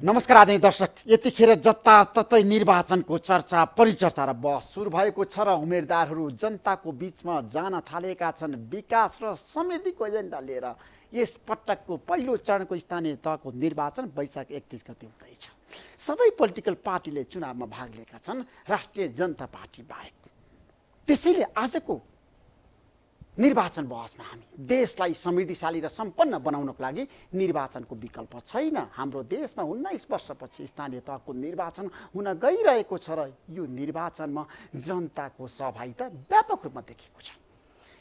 नमस्कार आदरणीय दर्शक, यतिखेर जताततै निर्वाचनको चर्चा परिचर्चा र बहस सुरु भएको छ र उम्मेदवारहरू जनताको बीचमा जान थालेका छन्। विकास र समृद्धिको एजेन्डा लिएर यस पटकको पहिलो चरणको स्थानीय तहको निर्वाचन वैशाख 31 गते हुँदैछ। सबै पोलिटिकल पार्टीले चुनावमा भाग लिएका छन्, राष्ट्रिय जनता पार्टी बाहेक। त्यसैले आजको निर्वाचन बहसमा हामी देशलाई समृद्धिशाली र सम्पन्न बनाउनको लागि निर्वाचनको विकल्प छैन। हाम्रो देशमा 19 वर्षपछि स्थानीय तहको निर्वाचन हुन गइरहेको छ र यो निर्वाचनमा जनताको सहभागिता व्यापक रूपमा देखिएको छ।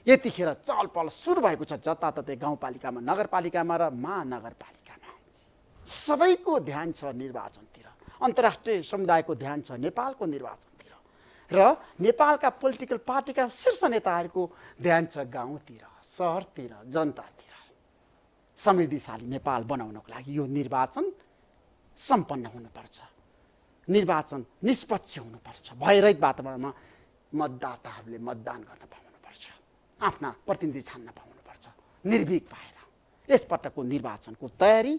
यतिखेर चहलपहल सुरु भएको छ जताततै गाउँपालिकामा, नगरपालिकामा र महानगरपालिकामा। सबैको ध्यान छ निर्वाचनतिर। अन्तर्राष्ट्रिय समुदायको ध्यान छ नेपालको निर्वाचन र नेपालका पोलिटिकल पार्टीका शीर्ष नेताहरूको ध्यान छ गाउँतिर, सहरतिर, जनतातिर। समृद्धिशाली नेपाल बनाउनको लागि यो निर्वाचन सम्पन्न हुनुपर्छ। निर्वाचन निष्पक्ष हुनुपर्छ। भयरहित वातावरणमा मतदाताहरूले मतदान गर्न पाउनुपर्छ, आफ्ना प्रतिनिधि छान्न पाउनुपर्छ निर्भीक भएर। यसपटकको निर्वाचनको तयारी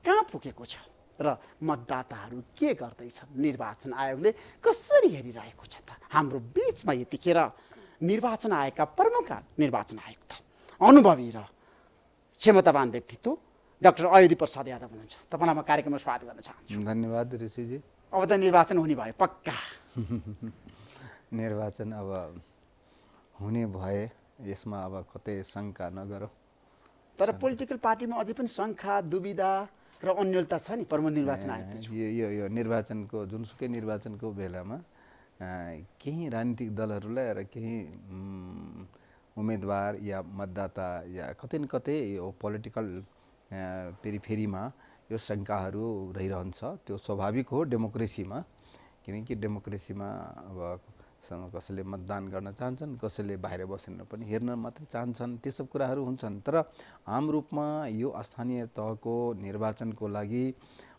कहाँ पुगेको छ र मतदाताहरू के गर्दैछन्, निर्वाचन आयोगले कसरी हेरिरहेको छ त? हाम्रो बीचमा यतिखेर निर्वाचन आयोगका प्रमुख निर्वाचन आयुक्त, अनुभवी र क्षमतावान व्यक्तित्व डाक्टर अयोधी प्रसाद यादव हुनुहुन्छ। तपाईँलाई म कार्यक्रममा स्वागत गर्न चाहन्छु। धन्यवाद ऋषिजी। अब त निर्वाचन हुने भयो पक्का। निर्वाचन अब हुने भए यसमा अब कतै शङ्का नगरौँ। तर पोलिटिकल पार्टीमा अझै पनि शङ्का, दुविधा र अन्यलता छ नि प्रमुख निर्वाचन आयोग। यो निर्वाचनको जुनसुकै निर्वाचनको बेलामा केही राजनीतिक दलहरूलाई र केही उम्मेदवार या मतदाता या कतै न कतै यो पोलिटिकल पेरिफेरीमा यो शङ्काहरू रहिरहन्छ। त्यो स्वाभाविक हो डेमोक्रेसीमा, किनकि डेमोक्रेसीमा अब कसैले मतदान गर्न चाहन्छन्, कसैले बाहिर बसेर पनि हेर्न मात्रै चाहन्छन्, त्यो सब कुराहरू हुन्छन्। तर आम रूपमा यो स्थानीय तहको निर्वाचनको लागि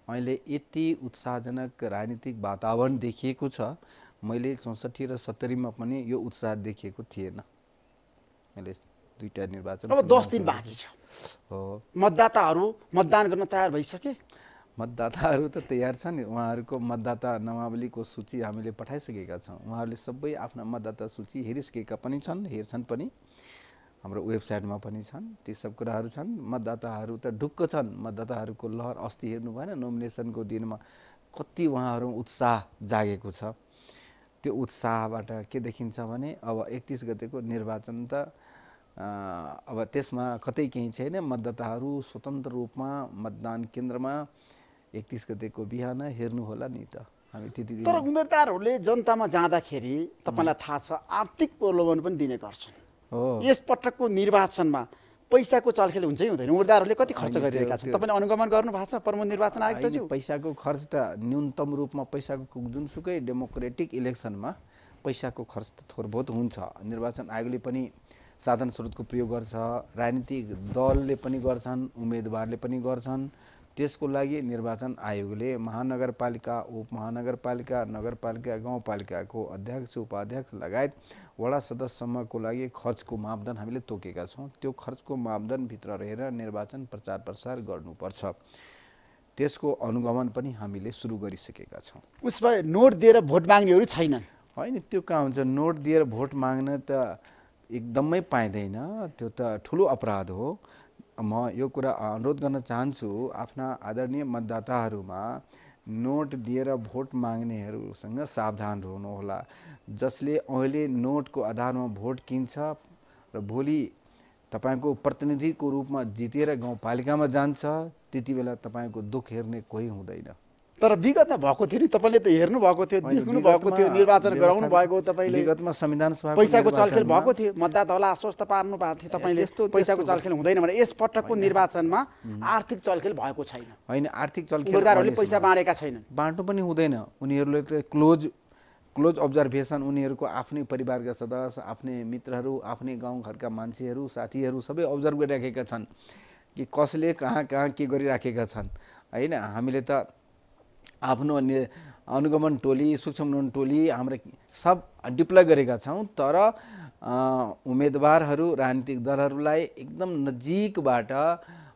अहिले यति उत्साहजनक राजनीतिक वातावरण देखिएको छ। मैले 64 र 70मा पनि यो उत्साह देखिएको थिएन। मैले दुईटा निर्वाचन, अब 10 दिन बाँकी छ। हो, मतदाताहरू मतदान गर्न तयार भइसके? मतदाताहरू त तयार छन्। उहाँहरूको मतदाता नामावलीको सूची हामीले पठाइसकेका छौँ। उहाँहरूले सबै आफ्ना मतदाता सूची हेरिसकेका पनि छन्, हेर्छन् पनि, हाम्रो वेबसाइटमा पनि छन्। ती सब कुराहरू छन्। मतदाताहरू त ढुक्क छन्। मतदाताहरूको लहर अस्ति हेर्नु भएन, नोमिनेसनको दिनमा कति उहाँहरू उत्साह जागेको छ। त्यो उत्साहबाट के देखिन्छ भने अब 31 गतेको निर्वाचन त अब त्यसमा कतै केही छैन। मतदाताहरू स्वतन्त्र रूपमा मतदान केन्द्रमा 31 गतेको बिहान हेर्नु होला नि त। हामी त्यति। तर उम्मेदवारहरूले जनतामा जाँदाखेरि तपाईँलाई थाहा छ आर्थिक प्रलोभन पनि दिने गर्छन्। हो, यस पटकको निर्वाचनमा पैसाको चलखेल हुन्छ कि हुँदैन? उम्मेदवारहरूले कति खर्च गरिरहेका छन्? तपाईँले अनुगमन गर्नु भएको छ प्रमुख निर्वाचन आयुक्तज्यू? पैसाको खर्च त न्यूनतम रूपमा पैसाको जुनसुकै डेमोक्रेटिक इलेक्सनमा पैसाको खर्च त थोर बहुत हुन्छ। निर्वाचन आयोगले पनि साधन स्रोतको प्रयोग गर्छ, राजनीतिक दलले पनि गर्छन्, उम्मेदवारले पनि गर्छन्। त्यसको लागि निर्वाचन आयोगले महानगरपालिका, उपमहानगरपालिका, नगरपालिका, गाउँपालिकाको अध्यक्ष, उपाध्यक्ष लगायत वडा सदस्यसम्मको लागि खर्चको मापदण्ड हामीले तोकेका छौँ। त्यो खर्चको मापदण्डभित्र रहेर निर्वाचन प्रचार प्रसार गर्नुपर्छ। त्यसको अनुगमन पनि हामीले सुरु गरिसकेका छौँ। उस भए नोट दिएर भोट माग्नेहरू छैनन्? होइन, त्यो कहाँ हुन्छ? नोट दिएर भोट माग्न त एकदमै पाइँदैन। त्यो त ठुलो अपराध हो। म यो कुरा अनुरोध गर्न चाहन्छु आफ्ना आदरणीय मतदाताहरूमा, नोट दिएर भोट माग्नेहरूसँग सावधान रहनुहोला। जसले अहिले नोटको आधारमा भोट किन्छ र भोलि तपाईँको प्रतिनिधिको रूपमा जितेर गाउँपालिकामा जान्छ, त्यति बेला तपाईँको दुःख हेर्ने कोही हुँदैन। तर विगतमा भएको थियो नि, तपाईँले त हेर्नु भएको थियो, देख्नु भएको थियो, निर्वाचन गराउनु भएको तपाईँले। विगतमा संविधान सभा पैसाको चलखेल भएको थियो, मतदाताहरूलाई आश्वस्त पार्नु भएको थियो तपाईँले। पैसाको चलखेल हुँदैन भने यस पटकको निर्वाचनमा आर्थिक चलखेल भएको छैन? होइन, आर्थिक चलखेल उम्मेदवारहरूले पैसा बाँडेका छैनन्, बाँड्नु पनि हुँदैन। उनीहरूले त क्लोज अब्जर्भेसन, उनीहरूको आफ्नै परिवारका सदस्य, आफ्नै मित्रहरू, आफ्नै गाउँघरका मान्छेहरू, साथीहरू सबै अब्जर्भ गरिराखेका छन् कि कसले कहाँ के गरिराखेका छन्। होइन, हामीले त आफ्नो अनुगमन टोली, सूक्ष्म टोली हाम्रा सब डिप्लोय गरेका छौँ। तर उम्मेदवारहरू, राजनीतिक दलहरूलाई एकदम नजिकबाट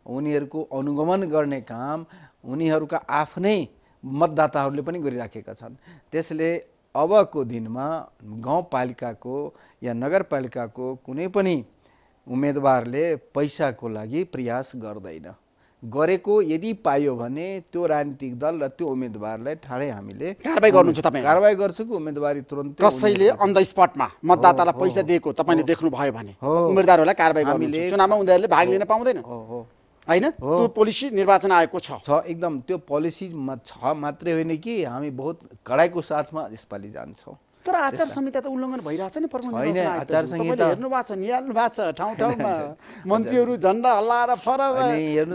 उनीहरूको अनुगमन गर्ने काम उनीहरूका आफ्नै मतदाताहरूले पनि गरिराखेका छन्। त्यसले अबको दिनमा गाउँपालिकाको या नगरपालिकाको कुनै पनि उम्मेदवारले पैसाको लागि प्रयास गर्दैन। गरेको यदि पाइयो भने त्यो राजनीतिक दल र त्यो उम्मेदवारलाई ठाडै हामीले कारबाही गर्नुहुन्छ तपाईँ? कारबाही गर्छु कि उम्मेदवारी तुरन्त कसैले अन द स्पटमा मतदातालाई पैसा दिएको तपाईँले देख्नुभयो भने उम्मेदवारहरूलाई कारबाही गर्नुहुन्छ। चुनावमा उनीहरूले भाग लिन पाउँदैन होइन? त्यो पोलिसी निर्वाचन आयोगको छ एकदम। त्यो पोलिसीमा छ मात्रै होइन कि हामी बहुत कडाइको साथमा यसपालि जान्छौँ। तर आचार संहिता त उल्लङ्घन भइरहेछ नि प्रमुख होइन। आचार संहिता हेर्नु भएको छ, निहाल्नु भएको छ, ठाउँ ठाउँमा मन्त्रीहरू झन्डा हल्लाएर फरर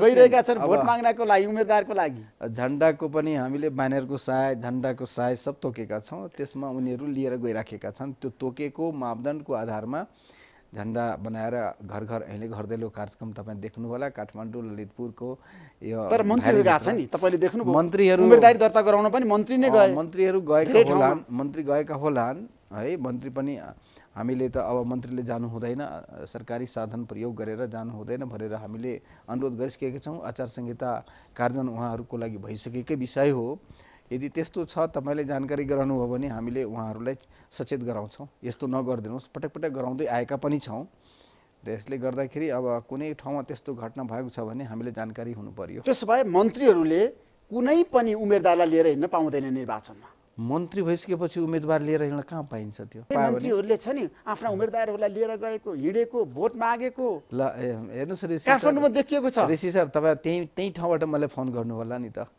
गइरहेका छन् भोट माग्नको लागि, उम्मेदवारको लागि। झन्डाको पनि हामीले ब्यानरको साइज, झन्डाको साइज सब तोकेका छौँ। त्यसमा उनीहरू लिएर गइराखेका छन्। त्यो तोकेको मापदण्डको आधारमा झन्डा बनाएर घर घर अहिले घर दैलो कार्यक्रम तपाईँ देख्नु होला काठमाडौँ ललितपुरको यो। तर मन्त्रीहरू गएको छ नि, तपाईँले देख्नुभयो? मन्त्रीहरू उम्मेदवारी दर्ता गराउन पनि मन्त्री नै गए। मन्त्रीहरू गएका होलान्, मन्त्री गएका होलान् है। मन्त्री पनि हामीले त अब मन्त्रीले जानु हुँदैन, सरकारी साधन प्रयोग गरेर जानु हुँदैन भनेर हामीले अनुरोध गरिसकेका छौँ। आचार संहिता कार्यान्वयन उहाँहरूको लागि भइसकेकै विषय हो। यदि त्यस्तो छ तपाईँले जानकारी गराउनु हो भने हामीले उहाँहरूलाई सचेत गराउँछौँ, यस्तो नगरिदिनुहोस्। पटक पटक गराउँदै आएका पनि छौँ। त्यसले गर्दाखेरि अब कुनै ठाउँमा त्यस्तो घटना भएको छ भने हामीले जानकारी हुनु पर्यो। त्यसो भए मन्त्रीहरूले कुनै पनि उम्मेदवारलाई लिएर हिँड्न पाउँदैन निर्वाचनमा? मन्त्री भइसकेपछि उम्मेदवार लिएर हिँड्न कहाँ पाइन्छ? त्यो मन्त्रीहरूले छ नि आफ्ना उम्मेदवारहरूलाई लिएर गएको, हिँडेको, भोट मागेको। ल हेर्नुहोस् ऋषि, काठमाडौँमा देखिएको छ। ऋषि सर तपाईँ त्यही ठाउँबाट मलाई फोन गर्नु होला नि त।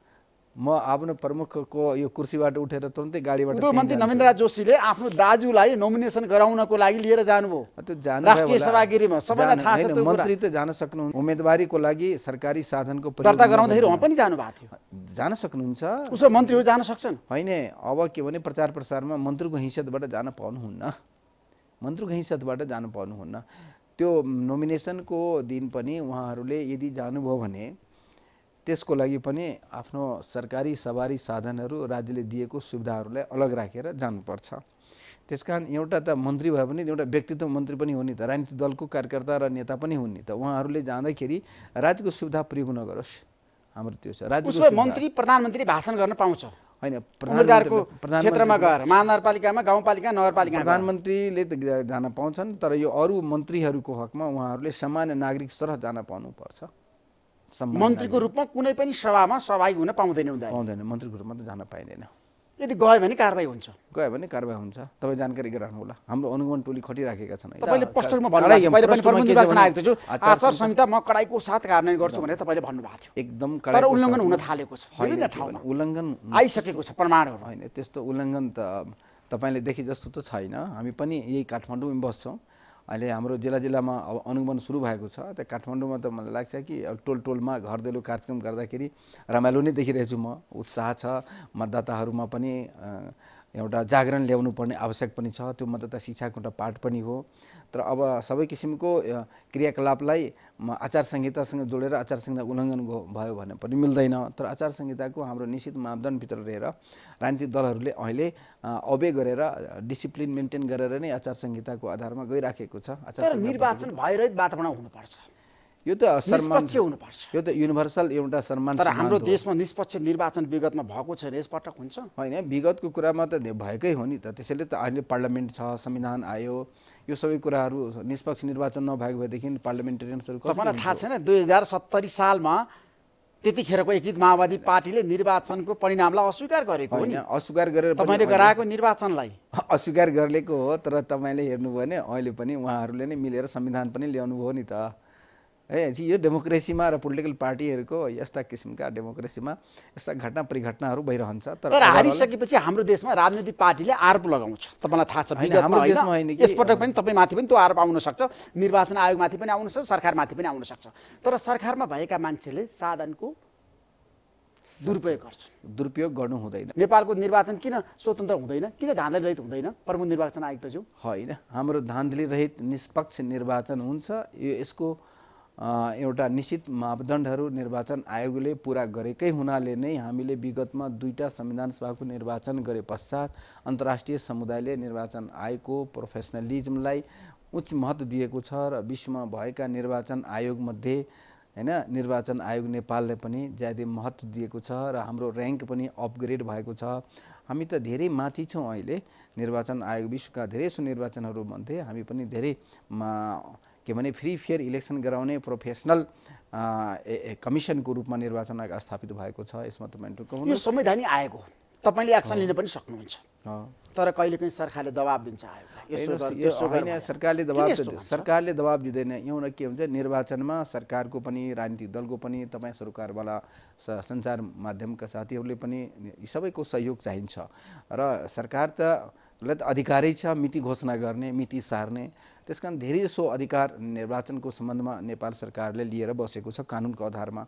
म आफ्नो प्रमुखको यो कुर्सीबाट उठेर तुरन्तै गाडीबाट मन्त्री नमेन्द्र जोशीले आफ्नो दाजुलाई नोमिनेसन गराउनको लागि लिएर जानुभयो त्यो जानु राष्ट्रिय सभागिरीमा। सबैलाई थाहा छ त्यो मन्त्री त जान सक्नुहुन्छ उम्मेदवारीको लागि सरकारी साधनको दर्ता गराउँदाखेरि उहाँ पनि जानु भएको थियो। जान सक्नुहुन्छ, उसो मन्त्रीहरू जान सक्छन् होइन? अब के भने प्रचार प्रसारमा मन्त्रीको हैसियतबाट जान पाउनुहुन्न, मन्त्रीको हैसियतबाट जानु पाउनुहुन्न। त्यो नोमिनेसनको दिन पनि उहाँहरूले यदि जानुभयो भने त्यसको लागि पनि आफ्नो सरकारी सवारी साधनहरू राज्यले दिएको सुविधाहरूलाई अलग राखेर जानुपर्छ। त्यसकारण एउटा त मन्त्री भए पनि एउटा व्यक्तित्व मन्त्री पनि हो नि त, राजनीतिक दलको कार्यकर्ता र नेता पनि हुन् नि त। उहाँहरूले जाँदाखेरि राज्यको सुविधा प्रयोग नगरोस्, हाम्रो त्यो छ। राज्यको मन्त्री प्रधानमन्त्री भाषण गर्न पाउँछ होइन? उम्मेदवारको क्षेत्रमा गएर महानगरपालिकामा, गाउँपालिका, नगरपालिका प्रधानमन्त्रीले त जान पाउँछन्, तर यो अरू मन्त्रीहरूको हकमा उहाँहरूले सामान्य नागरिक सरह जान पाउनुपर्छ। मन्त्रीको रूपमा कुनै पनि सभामा सहभागी हुन पाउँदैन? पाउँदैन, मन्त्रीको रूपमा त जान पाइँदैन। यदि गयो भने कारबाही हुन्छ? गयो भने कारबाही हुन्छ। तपाईँ जानकारी गराउनु होला। हाम्रो अनुगमन टोली खटिराखेका छन्। तपाईँले पोस्टरमा भन्नुभएको पहिले पनि प्रमुख निर्वाचन आयोग थियो आचार संहिता म कडाइको साथ कार्यान्वयन गर्छु भनेर तपाईँले भन्नुभएको थियो। एकदम तर उल्लङ्घन हुन थालेको छ, विभिन्न ठाउँमा उल्लङ्घन आइसकेको छ प्रमाणहरू। होइन त्यस्तो उल्लङ्घन त तपाईँले देखे जस्तो त छैन। हामी पनि यही काठमाडौँमा बस्छौँ। अहिले हाम्रो जिल्लामा अब अनुगमन सुरु भएको छ। त्यहाँ काठमाडौँमा त मलाई लाग्छ कि अब टोलमा घर दैलो कार्यक्रम गर्दाखेरि रमाइलो नै देखिरहेछु म। उत्साह छ, मतदाताहरूमा पनि एउटा जागरण ल्याउनु पर्ने आवश्यक पनि छ। त्यो मतदाता शिक्षाको एउटा पाठ पनि हो। तर अब सबै किसिमको क्रियाकलापलाई आचार संहितासँग जोडेर आचार संहिता उल्लङ्घन भयो भने पनि मिल्दैन। तर आचार संहिताको हाम्रो निश्चित मापदण्डभित्र रहेर राजनीतिक दलहरूले अहिले अबे गरेर डिसिप्लिन मेन्टेन गरेर नै आचार संहिताको आधारमा गइराखेको छ। तर निर्वाचन भइरहित वातावरण हुनुपर्छ, यो त निष्पक्ष हुनुपर्छ। यो त युनिभर्सल एउटा सम्मान। तर हाम्रो देशमा निष्पक्ष निर्वाचन विगतमा भएको छैन, यसपटक हुन्छ? होइन, विगतको कुरामा त भएकै हो नि त। त्यसैले त अहिले पार्लियामेन्ट छ, संविधान आयो, यो सबै कुराहरू निष्पक्ष निर्वाचन नभएको भएदेखि पार्लियामेन्टेरियन्सहरू तपाईँलाई थाहा छैन 2070 सालमा त्यतिखेरको एकीकृत माओवादी पार्टीले निर्वाचनको परिणामलाई अस्वीकार गरेको हो नि? अस्वीकार गरेर तपाईँले गराएको निर्वाचनलाई अस्वीकार गरेको हो। तर तपाईँले हेर्नुभयो भने अहिले पनि उहाँहरूले नै मिलेर संविधान पनि ल्याउनु भयो नि त। यो डेमोक्रेसीमा र पोलिटिकल पार्टीहरूको यस्ता किसिमका डेमोक्रेसीमा यस्ता घटना परिघटनाहरू भइरहन्छ। तर हारिसकेपछि हाम्रो देशमा राजनीतिक पार्टीले आरोप लगाउँछ, तपाईँलाई थाहा छ। यसपटक पनि तपाईँमाथि पनि त्यो आरोप आउन सक्छ, निर्वाचन आयोगमाथि पनि आउन सक्छ, सरकारमाथि पनि आउन सक्छ। तर सरकारमा भएका मान्छेले साधनको दुरुपयोग गर्छन्। दुरुपयोग गर्नु हुँदैन। नेपालको निर्वाचन किन स्वतन्त्र हुँदैन, किन धाँधली रहित हुँदैन? प्रमुख निर्वाचन आयोग त होइन, हाम्रो धाँधली रहित निष्पक्ष निर्वाचन हुन्छ। यसको एउटा निश्चित मापदण्डहरू निर्वाचन आयोगले पुरा गरेकै हुनाले नै हामीले विगतमा 2टा संविधान सभाको निर्वाचन गरे पश्चात अन्तर्राष्ट्रिय समुदायले निर्वाचन आयोगको प्रोफेसनलिजमलाई उच्च महत्त्व दिएको छ र विश्वमा भएका निर्वाचन आयोगमध्ये हैन। निर्वाचन आयोग नेपालले पनि ज्यादै महत्त्व दिएको छ र हाम्रो र्याङ्क पनि अपग्रेड भएको छ। हामी त धेरै माथि छौँ अहिले। निर्वाचन आयोग विश्वका धेरै निर्वाचनहरू मध्ये हामी पनि धेरै के भने फ्री फेयर इलेक्सन गराउने प्रोफेसनल कमिसनको रूपमा निर्वाचन आयोग स्थापित भएको छ। यसमा तपाईँ यो संवैधानिक आयोग हो, तपाईँले एक्सन लिन पनि सक्नुहुन्छ, तर कहिलेकाहीँ सरकारले दबाब दिन्छ आयोगलाई। सरकारले दबाब दिँदैन। एउटा के हुन्छ, निर्वाचनमा सरकारको पनि राजनीतिक दलको पनि तपाईँ सरकारवाला सञ्चार माध्यमका साथीहरूले पनि सबैको सहयोग चाहिन्छ र सरकार त अधिकारै छ मिति घोषणा गर्ने, मिति सार्ने। त्यसकारण धेरैजसो अधिकार निर्वाचनको सम्बन्धमा नेपाल सरकारले लिएर बसेको छ कानुनको आधारमा।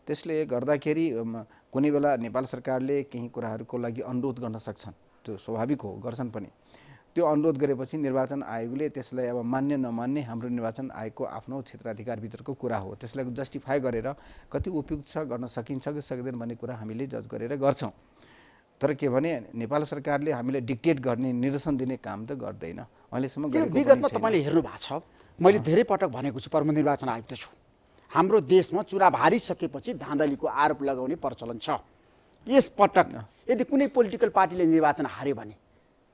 त्यसले गर्दाखेरि कुनै बेला नेपाल सरकारले केही कुराहरूको लागि अनुरोध गर्न सक्छन्, त्यो स्वाभाविक हो, गर्छन् पनि। त्यो अनुरोध गरेपछि निर्वाचन आयोगले त्यसलाई अब मान्य नमान्ने हाम्रो निर्वाचन आयोगको आफ्नो क्षेत्राधिकारभित्रको कुरा हो। त्यसलाई जस्टिफाई गरेर कति उपयुक्त छ, गर्न सकिन्छ कि सक्दैन भन्ने कुरा हामीले जज गरेर गर्छौँ। तर के भने नेपाल सरकारले हामीलाई डिक्टेट गर्ने, निर्देशन दिने काम त गर्दैन अहिलेसम्म। विगतमा तपाईँले हेर्नु भएको छ, मैले धेरै पटक भनेको छु, प्रमुख निर्वाचन आयुक्त छु, हाम्रो देशमा चुनाव हारिसकेपछि धाँधलीको आरोप लगाउने प्रचलन छ। यस पटक यदि कुनै पोलिटिकल पार्टीले निर्वाचन हार्यो भने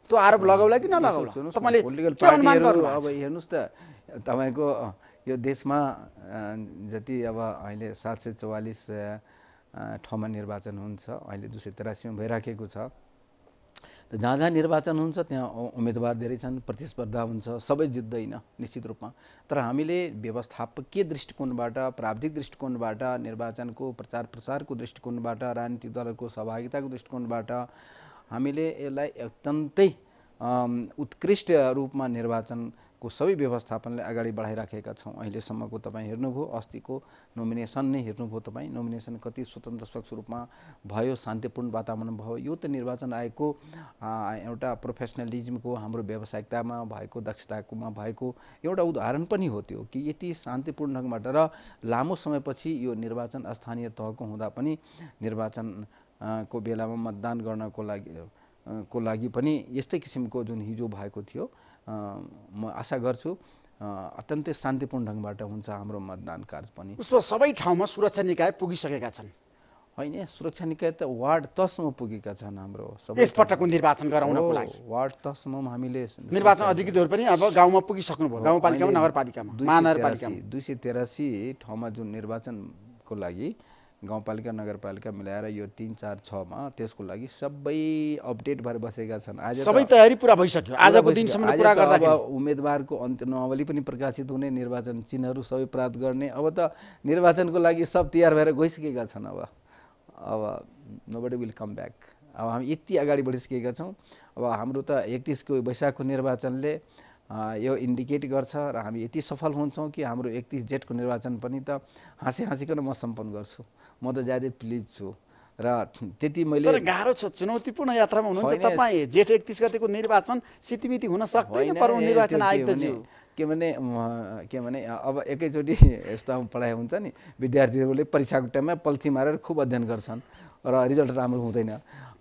त्यो आरोप लगाउला कि नलगाउला? तपाईँले पोलिटिकल पार्टीहरू अब हेर्नुहोस् त, तपाईँको यो देशमा जति अब अहिले 744 ठाउँमा निर्वाचन हुन्छ, अहिले 283 भइराखेको छ। त जहाँ जहाँ निर्वाचन हुन्छ त्यहाँ उम्मेदवार धेरै छन्, प्रतिस्पर्धा हुन्छ, सबै जित्दैन निश्चित रूपमा। तर हामीले व्यवस्थापकीय दृष्टिकोणबाट, प्राविधिक दृष्टिकोणबाट, निर्वाचनको प्रचार प्रसारको दृष्टिकोणबाट, राजनीतिक दलहरूको सहभागिताको दृष्टिकोणबाट हामीले यसलाई अत्यन्तै उत्कृष्ट रूपमा निर्वाचनको सबै व्यवस्थापनलाई अगाडि बढाइराखेका छौँ। अहिलेसम्मको तपाईँ हेर्नुभयो, अस्तिको नोमिनेसन नै हेर्नुभयो तपाईँ, नोमिनेसन कति स्वतन्त्र स्वच्छ रूपमा भयो, शान्तिपूर्ण वातावरण भयो। यो त निर्वाचन आयोगको एउटा प्रोफेसनलिज्मको, हाम्रो व्यावसायिकतामा भएको, दक्षताकोमा भएको एउटा उदाहरण पनि हो त्यो, कि यति शान्तिपूर्ण ढङ्गबाट र लामो समयपछि यो निर्वाचन स्थानीय तहको हुँदा पनि निर्वाचन को बेलामा मतदान गर्नको लागि पनि यस्तै किसिमको जुन हिजो भएको थियो, म आशा गर्छु अत्यन्तै शान्तिपूर्ण ढङ्गबाट हुन्छ हाम्रो मतदान कार्य पनि। उसमा सबै ठाउँमा सुरक्षा निकाय पुगिसकेका छन् होइन? सुरक्षा निकाय त वार्ड तहसम्म पुगेका छन् हाम्रो सबै। यसपटकको निर्वाचन गराउनको लागि वार्ड तहसम्म हामीले निर्वाचन अधिकृतहरू पनि अब गाउँमा पुगिसक्नुभयो, गाउँपालिकामा, नगरपालिकामा, महानगरपालिकामा। 283 ठाउँमा जुन निर्वाचनको लागि गाउँपालिका नगरपालिका मिलाएर यो 3, 4, 6 मा त्यसको लागि सबै अपडेट भएर बसेका छन्। आज सबै तयारी पुरा भइसक्यो। आजको दिनसम्म पुरा गर्दा अब उम्मेदवारको अन्त्यनावली पनि प्रकाशित हुने, निर्वाचन चिन्हहरू सबै प्राप्त गर्ने, अब त निर्वाचनको लागि सब तयार भएर गइसकेका छन्। अब नोबडी विल कम ब्याक। अब हामी यति अगाडि बढिसकेका छौँ। अब हाम्रो त 31 वैशाखको निर्वाचनले यो इन्डिकेट गर्छ र हामी यति सफल हुन्छौँ कि हाम्रो 31 जेठको निर्वाचन पनि त हाँसिकन म सम्पन्न गर्छु। म त ज्यादै प्लिज छु र त्यति मैले। तर गाह्रो छ, चुनौतीपूर्ण यात्रामा हुनुहुन्छ तपाईँ। जेठ 31 गतेको निर्वाचन सितिमिति हुन सक्दैन प्रमुख निर्वाचन आयुक्तज्यू। के भने अब एकैचोटि यस्तो पढाइ हुन्छ नि, विद्यार्थीहरूले परीक्षाको टाइममा पल्थी मारेर खुब अध्ययन गर्छन् र रिजल्ट राम्रो हुँदैन।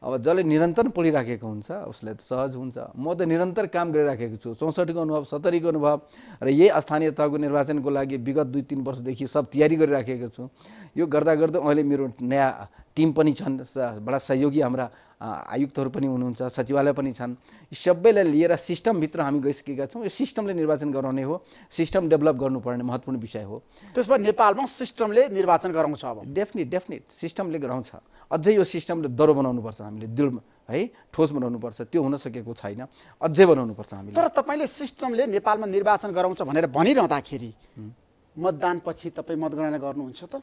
अब जसले निरन्तर पढिराखेको हुन्छ उसलाई त सहज हुन्छ। म त निरन्तर काम गरिराखेको छु। 64 को अनुभव, 70 को अनुभव र यही स्थानीय तहको निर्वाचनको लागि विगत 2-3 वर्षदेखि सब तयारी गरिराखेको छु। यो गर्दा अहिले मेरो नयाँ टिम पनि छन्, बडा सहयोगी हाम्रा आयुक्तहरू पनि हुनुहुन्छ, सचिवालय पनि छन्। सबैलाई लिएर सिस्टमभित्र हामी गइसकेका छौँ। यो सिस्टमले निर्वाचन गराउने हो, सिस्टम डेभलप गर्नुपर्ने महत्त्वपूर्ण विषय हो। त्यसमा नेपालमा सिस्टमले निर्वाचन गराउँछ। अब डेफिनेट सिस्टमले गराउँछ। अझै यो सिस्टमले दह्रो बनाउनुपर्छ, हामीले दृढ है ठोस बनाउनुपर्छ। त्यो हुन सकेको छैन, अझै बनाउनुपर्छ हामीले। तर तपाईँले सिस्टमले नेपालमा निर्वाचन गराउँछ भनेर भनिरहँदाखेरि मतदानपछि तपाईँ मतगणना गर्नुहुन्छ त?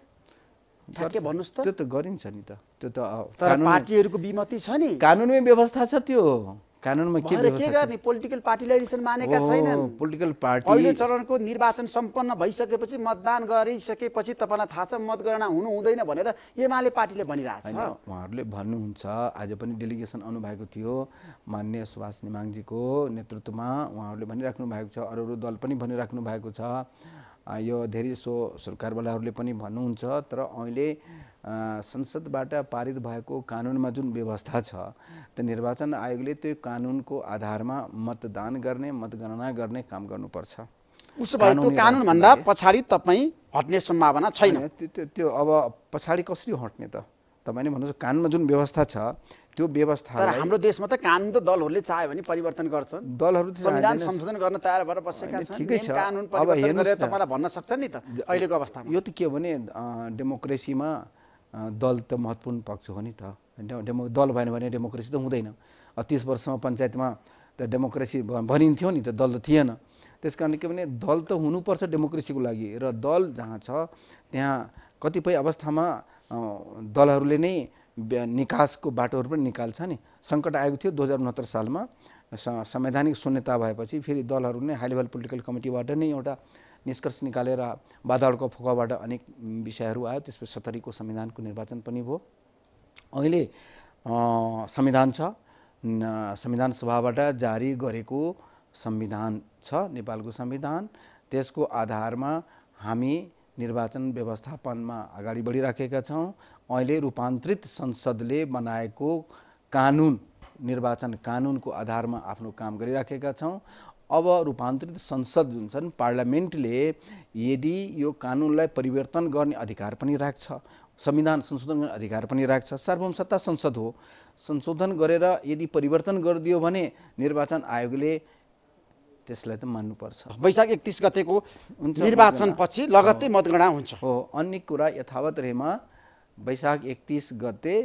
ठ्याक्कै भन्नुहोस् त। त्यो त गरिन्छ नि त, त्यो त पार्टीहरूको विमति छ नि, कानुनमै व्यवस्था छ। त्यो कानुनमा के गर्ने? पोलिटिकल पार्टीलाई मानेका छैनन्। पोलिटिकल पार्टी पहिलो चरणको निर्वाचन सम्पन्न भइसकेपछि, मतदान गरिसकेपछि तपाईँलाई थाहा छ मतगणना हुनु हुँदैन भनेर एमाले पार्टीले भनिरहेछ। उहाँहरूले भन्नुहुन्छ, आज पनि डेलिगेसन आउनुभएको थियो माननीय सुभाष नेमाङजीको नेतृत्वमा, उहाँहरूले भनिराख्नु भएको छ, अरू दल पनि भनिराख्नु भएको छ, यो धेरैजसो सरकारवालाहरूले पनि भन्नुहुन्छ। तर अहिले संसदबाट पारित भएको कानुनमा जुन व्यवस्था छ, त निर्वाचन आयोगले त्यो कानुनको आधारमा मतदान गर्ने, मतगणना गर्ने काम गर्नुपर्छ। उसो भए त्यो कानुनभन्दा पछाडि तपाईँ हट्ने सम्भावना छैन। त्यो अब पछाडि कसरी हट्ने त? तपाईँले भन्नुहोस् कानुनमा जुन व्यवस्था छ त्यो व्यवस्था तर हाम्रो देशमा त कानुन त दलहरूले चाह्यो भने परिवर्तन गर्छन्। दलहरू संविधान संशोधन गर्न तयार भएर बसेका छन्। ठिकै छ। कानुन परिवर्तन गरेर तपाईँलाई भन्न सक्छ नि त अहिलेको अवस्थामा। यो त के हो भने डेमोक्रेसीमा दल त महत्त्वपूर्ण पक्ष हो नि त। दल भएन भने डेमोक्रेसी त हुँदैन। 30 वर्षमा पञ्चायतमा त डेमोक्रेसी भनिन्थ्यो नि त, दल त थिएन। त्यस कारण के भने दल त हुनुपर्छ डेमोक्रेसीको लागि, र दल जहाँ छ त्यहाँ कतिपय अवस्थामा दलहरूले नै निकासको बाटोहरू पनि निकाल्छ नि। सङ्कट आएको थियो 2069 सालमा, संवैधानिक शून्यता भएपछि फेरि दलहरू नै हाई लेभल पोलिटिकल कमिटीबाट नै एउटा निष्कर्ष निकालेर बाधाडको फोकाबाट अनेक विषयहरू आयो। त्यसपछि 70 को संविधानको निर्वाचन पनि भयो। अहिले संविधान छ, संविधान सभाबाट जारी गरेको संविधान छ नेपालको संविधान। त्यसको आधारमा हामी निर्वाचन व्यवस्थापनमा अगाडि बढिराखेका छौँ। अहिले रूपान्तरित संसदले बनाएको कानुन, निर्वाचन कानुनको आधारमा आफ्नो काम गरिराखेका छौँ। अब रूपान्तरित संसद जुन छन् पार्लियामेन्टले यदि यो कानुनलाई परिवर्तन गर्ने अधिकार पनि राख्छ, संविधान संशोधन गर्ने अधिकार पनि राख्छ। सार्वभौम सत्ता संसद हो। संशोधन गरेर यदि परिवर्तन गरिदियो भने निर्वाचन आयोगले त्यसलाई त मान्नुपर्छ। वैशाख 31 गतेको निर्वाचनपछि लगत्तै मतगणना हुन्छ। हो, अन्य कुरा यथावत रहेमा वैशाख 31 गते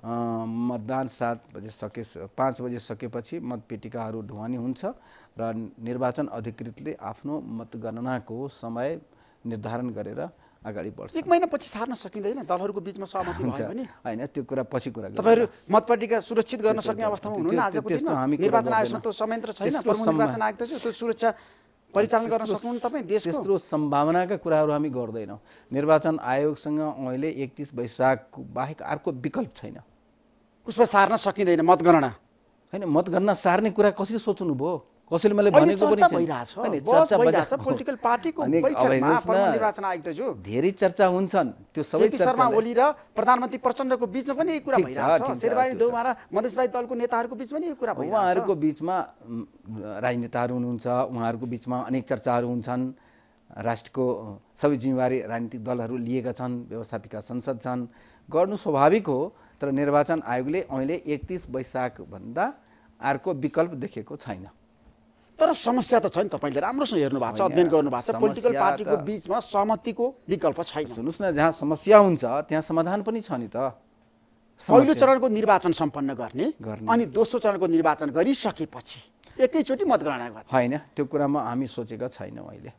मतदान 5 बजे सकेपछि मतपेटिकाहरू ढुवानी हुन्छ र निर्वाचन अधिकृतले आफ्नो मतगणनाको समय निर्धारण गरेर अगाडि बढ्छ। 1 महिनापछि सार्न सकिँदैन? दलहरूको बिचमा सहमति भयो भने हैन, त्यो कुरा पछि कुरा गर्छौँ। तपाईहरु मतपेटिका सुरक्षित गर्न सक्ने अवस्थामा हुनुहुन्न आजको दिनमा? निर्वाचन आयोगसँग त संयन्त्र छैन, प्रमुख निर्वाचन आयोग त त्यो सुरक्षा परिचालन गर्न सक्नुहुन्न तपाईँ देशको? त्यस्तो सम्भावनाका कुराहरू हामी गर्दैनौँ। निर्वाचन आयोगसँग अहिले 31 वैशाखको बाहेक अर्को विकल्प छैन। उसमा सार्न सकिँदैन मतगणना? हैन, मतगणना सार्ने कुरा कसरी सोच्नु भयो? कसैले मैले भनेको पनि छैन। चर्चा भइरहेछ पोलिटिकल पार्टीको बैठकमा प्रमुख निर्वाचन आयोग त जो धेरै चर्चा हुन्छन्। त्यो सबै चर्चा शर्मा ओली र प्रधानमन्त्री प्रचण्डको बिचमा पनि यही कुरा भइरहेछ। शेरबहादुर देउवारा मधेसवादी दलको नेताहरूको बिचमा पनि यही कुरा भइरहेछ। उहाँहरूको बिचमा राजनेताहरू हुनुहुन्छ, उहाँहरूको बिचमा अनेक चर्चाहरू हुन्छन्। राष्ट्रको सबै जिम्मेवारी राजनीतिक दलहरू लिएका छन्, व्यवस्थापिका संसद छन्, गर्नु स्वाभाविक हो। तर निर्वाचन आयोगले अहिले 31 वैशाख भन्दा अर्को विकल्प देखेको छैन। तर समस्या त छ नि, तपाईँले राम्रोसँग हेर्नु भएको छ, अध्ययन गर्नु भएको छ। पोलिटिकल पार्टीको बिचमा सहमतिको विकल्प छैन। सुन्नुहोस् न, जहाँ समस्या हुन्छ त्यहाँ समाधान पनि छ नि त। पहिलो चरणको निर्वाचन सम्पन्न गर्ने अनि दोस्रो चरणको निर्वाचन गरिसकेपछि एकैचोटि मतगणना गर्ने होइन, त्यो कुरामा हामी सोचेका छैनौँ। अहिले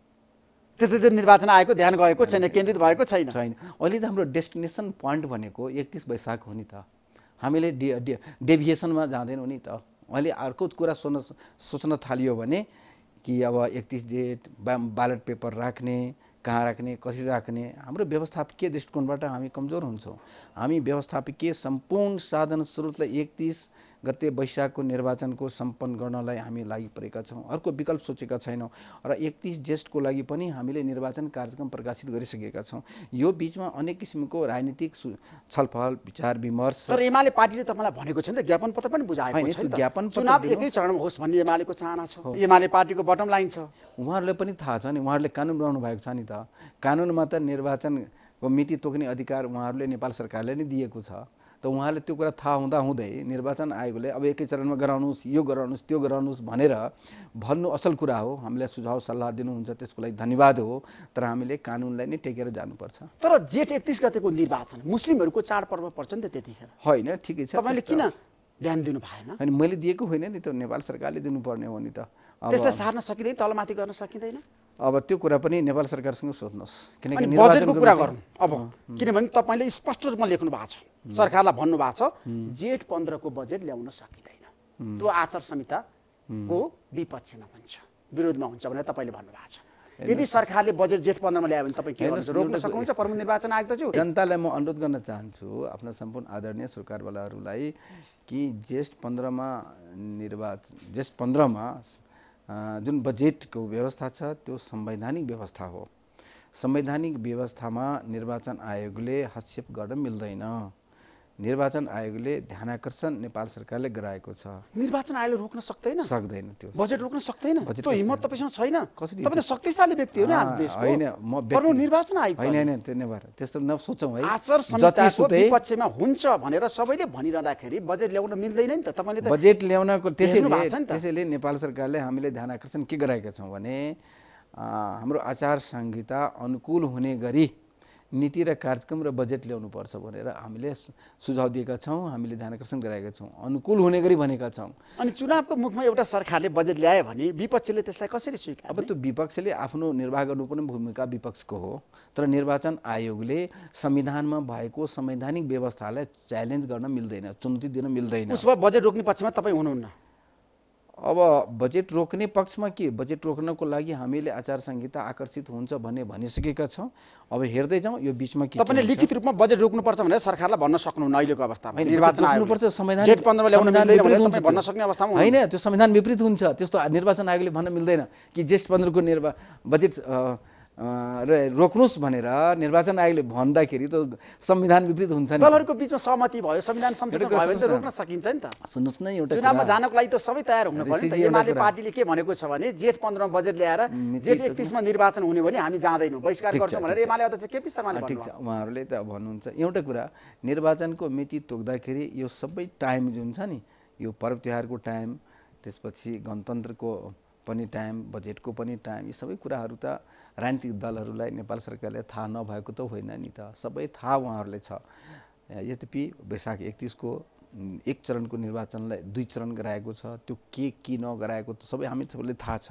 त्यति निर्वाचन आएको ध्यान गएको छैन, केन्द्रित भएको छैन। अहिले त हाम्रो डेस्टिनेसन पोइन्ट भनेको 31 वैशाख हो नि त। हामीले डेभिएसनमा जाँदैनौँ नि त। अहिले अर्को कुरा सोच्न थालियो भने कि अब 31 डेट ब्यालेट पेपर राख्ने, कहाँ राख्ने, कसरी राख्ने, हाम्रो व्यवस्थापकीय दृष्टिकोणबाट हामी कमजोर हुन्छौँ। हामी व्यवस्थापकीय सम्पूर्ण साधन स्रोतलाई 31 गते वैशाखको निर्वाचनको सम्पन्न गर्नलाई हामी लागि परेका छौँ। अर्को विकल्प सोचेका छैनौँ र 31 ज्येष्ठको लागि पनि हामीले निर्वाचन कार्यक्रम प्रकाशित गरिसकेका छौँ। यो बिचमा अनेक किसिमको राजनीतिक छलफल विचार विमर्श। तर एमाले पार्टीले तपाईँलाई भनेको छ नि त, ज्ञापन पत्र पनि बुझाएको छ नि त। चुनाव एकै चरणमा होस् भन्ने एमालेको चाहना छ, एमाले पार्टीको बटम लाइन छ। उहाँहरूले पनि थाहा छ नि, उहाँहरूले कानुन बनाउनु भएको छ नि त। कानुनमा त निर्वाचनको मिति तोक्ने अधिकार उहाँहरूले नेपाल सरकारले नै दिएको छ। त उहाँले त्यो कुरा थाहा हुँदै निर्वाचन आयोगले अब एकै चरणमा गराउनुहोस्, यो गराउनुहोस्, त्यो गराउनुहोस् भनेर भन्नु असल कुरा हो। हामीलाई सुझाव सल्लाह दिनुहुन्छ, त्यसको लागि धन्यवाद हो। तर हामीले कानुनलाई नै टेकेर जानुपर्छ। तर जेठ 31 गतेको निर्वाचन मुस्लिमहरूको चाडपर्व पर्छ नि त त्यतिखेर। होइन, ठिकै छ। तपाईँले किन ध्यान दिनु भएन? होइन, मैले दिएको होइन नि त, नेपाल सरकारले दिनुपर्ने हो नि त। त्यसलाई सार्न सकिँदैन, तलमाथि गर्न सकिँदैन? अब त्यो कुरा पनि नेपाल सरकारसँग सोध्नुहोस्। किनकि बजेटको कुरा गरौँ अब, किनभने तपाईँले स्पष्ट रूपमा लेख्नु भएको छ, सरकारलाई भन्नु भएको छ जेठ 15 को बजेट ल्याउन सकिँदैन, त्यो आचार संहिताको विपक्षमा हुन्छ, विरोधमा हुन्छ भनेर तपाईँले भन्नुभएको छ। यदि सरकारले बजेट जेठ 15 मा ल्यायो भने तपाईँ के गर्नुहुन्छ? रोक्न सक्नुहुन्छ प्रमुख निर्वाचन आयोग दाजु? जनतालाई म अनुरोध गर्न चाहन्छु, आफ्ना सम्पूर्ण आदरणीय सरकारवालाहरूलाई, कि जेठ 15 मा जुन बजेटको व्यवस्था छ त्यो संवैधानिक व्यवस्था हो। संवैधानिक व्यवस्थामा निर्वाचन आयोगले हस्तक्षेप गर्न मिल्दैन। निर्वाचन आयोगले ध्यानाकर्षण नेपाल सरकारले गराएको छ। निर्वाचन आयोगले रोक्न सक्दैन? सक्दैन, त्यो बजेट रोक्न सक्दैन? बजेट त्यो हिम्मत तपाईसँग छैन? कसरी? तपाईँ त शक्तिशाली व्यक्ति हो नि आज देशको। होइन, म प्रमुख निर्वाचन आयोग होइन त्यो नेभर त्यस्तो नसोचौँ है। आचार संहिताको विपक्षमा हुन्छ भनेर सबैले भनिरहँदाखेरि बजेट ल्याउन मिल्दैन नि त। तपाईँले त बजेट ल्याउनको त्यसैले नेपाल सरकारले हामीले ध्यानाकर्षण के गराएका छौँ भने हाम्रो आचार संहिता अनुकूल हुने गरी नीति र कार्यक्रम र बजेट ल्याउनुपर्छ भनेर हामीले सुझाव दिएका छौँ, हामीले ध्यानाकर्षण गराएका छौँ, अनुकूल हुने गरी भनेका छौँ। अनि चुनावको मुखमा एउटा सरकारले बजेट ल्यायो भने विपक्षले त्यसलाई कसरी स्वीकार? अब त्यो विपक्षले आफ्नो निर्वाह गर्नुपर्ने भूमिका विपक्षको हो, तर निर्वाचन आयोगले संविधानमा भएको संवैधानिक व्यवस्थालाई च्यालेन्ज गर्न मिल्दैन, चुनौती दिन मिल्दैन। उसो भए बजेट रोक्ने पक्षमा तपाईँ हुनुहुन्न? अब बजेट रोक्ने पक्षमा के, बजेट रोक्नको लागि हामीले आचार संहिता आकर्षित हुन्छ भन्ने भनिसकेका छौँ। अब हेर्दै जाउँ यो बिचमा के तपाईँले लिखित रूपमा बजेट रोक्नुपर्छ भनेर सरकारलाई भन्न सक्नुहुन्न अहिलेको अवस्थामा? निर्वाचन रोक्नुपर्छ, संविधान जेठ 15 मा ल्याउन मिल्दैन भनेर तपाईँ भन्न सक्ने अवस्थामा होइन, त्यो संविधान विपरीत हुन्छ। त्यस्तो निर्वाचन आयोगले भन्न मिल्दैन कि जेठ 15 को बजेट रोक्नुहोस् भनेर निर्वाचन आयोगले भन्दाखेरि त संविधान विपरीत हुन्छ नि। दलहरूको बिचमा सहमति भयो, संविधान संशोधन भयो भने त रोक्न सकिन्छ नि त। सुन्नुहोस् न, एउटा चुनावमा जानको लागि त सबै तयार हुनु पर्यो नि त। एमाले पार्टीले के भनेको छ भने जेठ 15 मा बजेट ल्याएर जेठ 31 मा निर्वाचन हुने भने हामी जाँदैनौँ, बहिष्कार गर्छौँ भनेर एमाले अध्यक्ष केपी शर्माले भन्नुभएको छ। उहाँहरूले त भन्नुहुन्छ एउटा कुरा, निर्वाचनको मिति तोक्दाखेरि यो सबै टाइम जुन छ नि, यो पर्व तिहारको टाइम, त्यसपछि गणतन्त्रको पनि टाइम, बजेटको पनि टाइम, यी सबै कुराहरू त राजनीतिक दलहरूलाई नेपाल सरकारले थाहा नभएको त होइन नि त, सबै थाहा उहाँहरूले छ। यद्यपि वैशाख 31 को एक चरणको निर्वाचनलाई 2 चरण गराएको छ, त्यो के नगराएको त सबै हामी सबैले थाहा छ।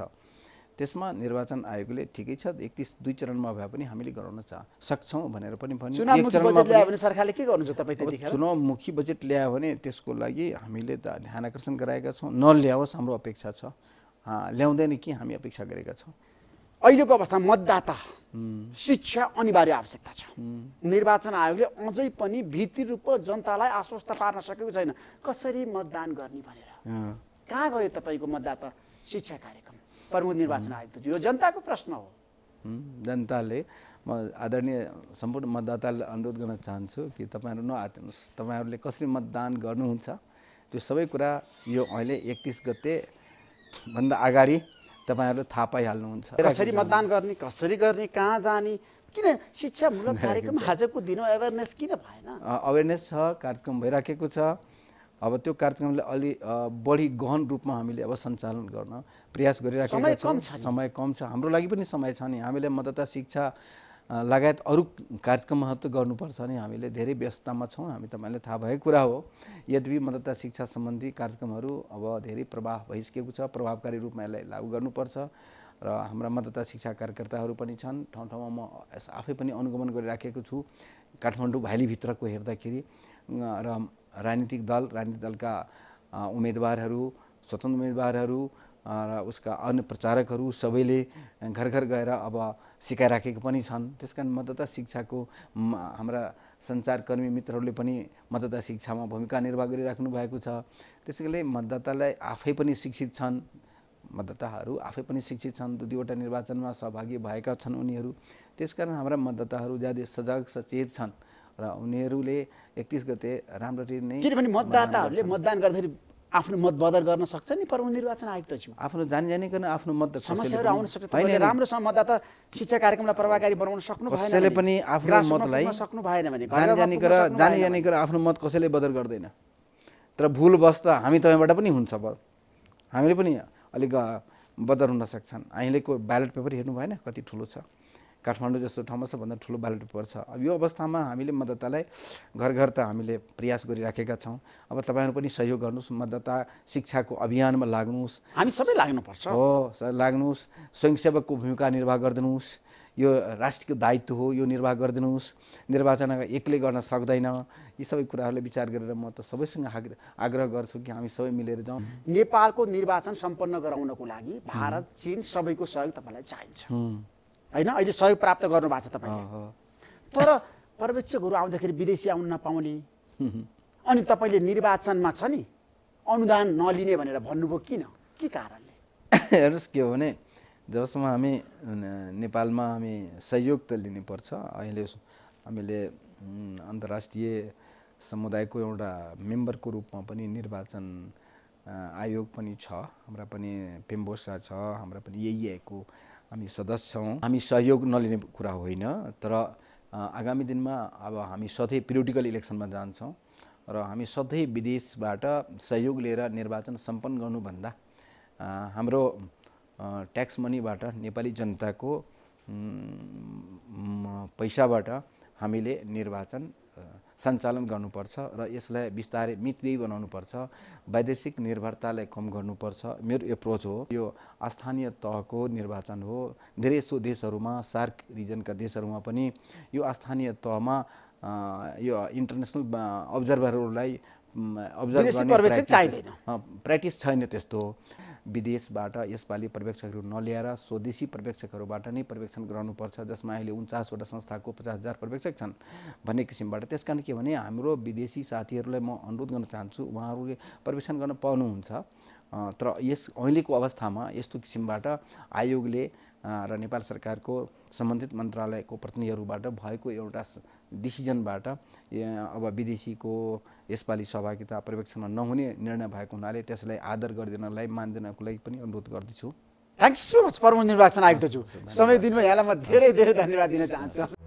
त्यसमा निर्वाचन आयोगले ठिकै छ 2 चरणमा भए पनि हामीले गराउन सक्छौँ भनेर पनि भन्यो। सरकारले के गर्नुहुन्छ तपाईँ त्यतिखेर? चुनावमुखी बजेट ल्यायो भने त्यसको लागि हामीले त ध्यान आकर्षण गराएका छौँ। नल्याओस् हाम्रो अपेक्षा छ, ल्याउँदैन कि हामी अपेक्षा गरेका छौँ। अहिलेको अवस्थामा मतदाता शिक्षा अनिवार्य आवश्यकता छ। निर्वाचन आयोगले अझै पनि भित्री रूपमा जनतालाई आश्वस्त पार्न सकेको छैन कसरी मतदान गर्ने भनेर। कहाँ गयो तपाईँको मतदाता शिक्षा कार्यक्रम? प्रमुख निर्वाचन आयोग त यो जनताको प्रश्न हो। जनताले, म आदरणीय सम्पूर्ण मतदातालाई अनुरोध गर्न चाहन्छु कि तपाईँहरू नआत्तिनुहोस्, तपाईँहरूले कसरी मतदान गर्नुहुन्छ त्यो सबै कुरा यो अहिले 31 गते भन्दा अगाडि तपाईहरुले थाहा पाइहाल्नुहुन्छ। कसरी मतदान गर्ने, कसरी गर्ने, कहाँ जाने, किन शिक्षामूलक कार्यक्रम आजको दिन अवेरनेस किन भएन? अवेरनेस छ, कार्यक्रम भइराखेको छ। अब त्यो कार्यक्रमले अलि बढी गहन रूपमा हामीले अब सञ्चालन गर्न प्रयास गरिराखेका छौँ। समय कम छ, हाम्रो लागि पनि समय छ नि। हामीले मतदाता शिक्षा लगायत अरू कार्यक्रमहरू त गर्नुपर्छ नि। हामीले धेरै व्यस्ततामा छौँ, हामी तपाईलाई थाहा भएको कुरा हो। यद्यपि मतदाता शिक्षा सम्बन्धी कार्यक्रमहरू अब धेरै प्रभाव भइसकेको छ, प्रभावकारी रूपमा यसलाई लागू गर्नुपर्छ। र हाम्रा मतदाता शिक्षा कार्यकर्ताहरू पनि छन्, ठाउँ ठाउँमा म आफै पनि अनुगमन गरिराखेको छु। काठमाडौँ भ्यालीभित्रको हेर्दाखेरि र राजनीतिक दलका उम्मेदवारहरू, स्वतन्त्र उम्मेदवारहरू र उसका अन्य प्रचारकहरू सबैले घर घर गएर अब सिकाइराखेको पनि छन्। त्यसकारण मतदाता शिक्षाको हाम्रा सञ्चारकर्मी मित्रहरूले पनि मतदाता शिक्षामा भूमिका निर्वाह गरिराख्नु भएको छ। त्यसैले मतदातालाई आफै पनि शिक्षित छन्, मतदाताहरू आफै पनि शिक्षित छन्, 2वटा निर्वाचनमा सहभागी भएका छन् उनीहरू। त्यसकारण हाम्रा मतदाताहरू ज्यादै सजग सचेत छन् र उनीहरूले 31 गते राम्ररी नै, किनभने मतदाताहरूले मतदान गर्दाखेरि आफ्नो मत बदल गर्न सक्छ नि। प्रमुख निर्वाचन आयोग त छु, आफ्नो जानी आफ्नो मत समस्याहरू आउन सक्छ। तपाईले राम्रोसँग मतदाता शिक्षा कार्यक्रमलाई प्रभावकारी बनाउन सक्नु भएन, कसैले पनि आफ्नो मतलाई सक्नु भएन भने जानी आफ्नो मत कसैले बदल गर्दैन। तर भुलवश त हामी तपाईँबाट पनि हुन्छ, हामीले पनि अलिक बदल हुन सक्छन्। अहिलेको ब्यालेट पेपर हेर्नु भएन कति ठुलो छ, काठमाडौँ जस्तो ठाउँमा सबभन्दा ठुलो ब्यालेट पेपर छ। अब यो अवस्थामा हामीले मतदातालाई घर घर त हामीले प्रयास गरिराखेका छौँ। अब तपाईँहरू पनि सहयोग गर्नुहोस्, मतदाता शिक्षाको अभियानमा लाग्नुहोस्। हामी सबै लाग्नुपर्छ हो, लाग्नुहोस्। स्वयंसेवकको भूमिका निर्वाह गरिदिनुहोस्, यो राष्ट्रको दायित्व हो, यो निर्वाह गरिदिनुहोस्। निर्वाचन एक्लै गर्न सक्दैन। यी सबै कुराहरूले विचार गरेर म त सबैसँग आग्रह गर्छु कि हामी सबै मिलेर जाउँ। नेपालको निर्वाचन सम्पन्न गराउनको लागि भारत, चीन सबैको सहयोग तपाईँलाई चाहिन्छ होइन? अहिले सहयोग प्राप्त गर्नु भएको छ तपाईँले, तर पर्यवेक्षकहरू आउँदाखेरि विदेशी आउन नपाउने, अनि तपाईँले निर्वाचनमा छ नि अनुदान नलिने भनेर भन्नुभयो, किन, के कारणले? हेर्नुहोस् के हो भने जबसम्म हामी नेपालमा हामी सहयोग त लिनुपर्छ। अहिले हामीले अन्तर्राष्ट्रिय समुदायको एउटा मेम्बरको रूपमा पनि निर्वाचन आयोग पनि छ, हाम्रा पनि पेम्बोसा छ, हाम्रा पनि यहीको हामी सदस्य छौँ। हामी सहयोग नलिने कुरा होइन, तर आगामी दिनमा अब हामी सधैँ पिरियोडिकल इलेक्सनमा जान्छौँ र हामी सधैँ विदेशबाट सहयोग लिएर निर्वाचन सम्पन्न गर्नुभन्दा हाम्रो ट्याक्स मनीबाट नेपाली जनताको पैसाबाट हामीले निर्वाचन सञ्चालन गर्नुपर्छ र यसलाई बिस्तारै मितव्ययी बनाउनुपर्छ, वैदेशिक निर्भरतालाई कम गर्नुपर्छ। मेरो एप्रोच हो। यो स्थानीय तहको निर्वाचन हो। धेरै सो देशहरूमा, सार्क रिजनका देशहरूमा पनि यो स्थानीय तहमा यो इन्टरनेसनल अब्जर्भरहरूलाई प्र्याक्टिस छैन त्यस्तो। विदेशबाट यसपालि पर्यवेक्षकहरू नल्याएर स्वदेशी पर्यवेक्षकहरूबाट नै पर्यवेक्षण गराउनुपर्छ, जसमा अहिले 49वटा संस्थाको 50,000 पर्यवेक्षक छन् भन्ने किसिमबाट। त्यस कारण के भने हाम्रो विदेशी साथीहरूलाई म अनुरोध गर्न चाहन्छु, उहाँहरूले पर्यवेक्षण गर्न पाउनुहुन्छ। तर अहिलेको अवस्थामा यस्तो किसिमबाट आयोगले र नेपाल सरकारको सम्बन्धित मन्त्रालयको प्रतिनिधिहरूबाट भएको एउटा डिसिजनबाट अब विदेशीको यसपालि सहभागिता पर्यवेक्षणमा नहुने निर्णय भएको हुनाले त्यसलाई आदर गरिदिनलाई, मानिदिनको लागि पनि अनुरोध गर्दछु। थ्याङ्क्स सो मच प्रमुख निर्वाचन आयुक्त ज्यू। समय दिनुभयो, यहाँलाई म धेरै धेरै धन्यवाद दिन चाहन्छु।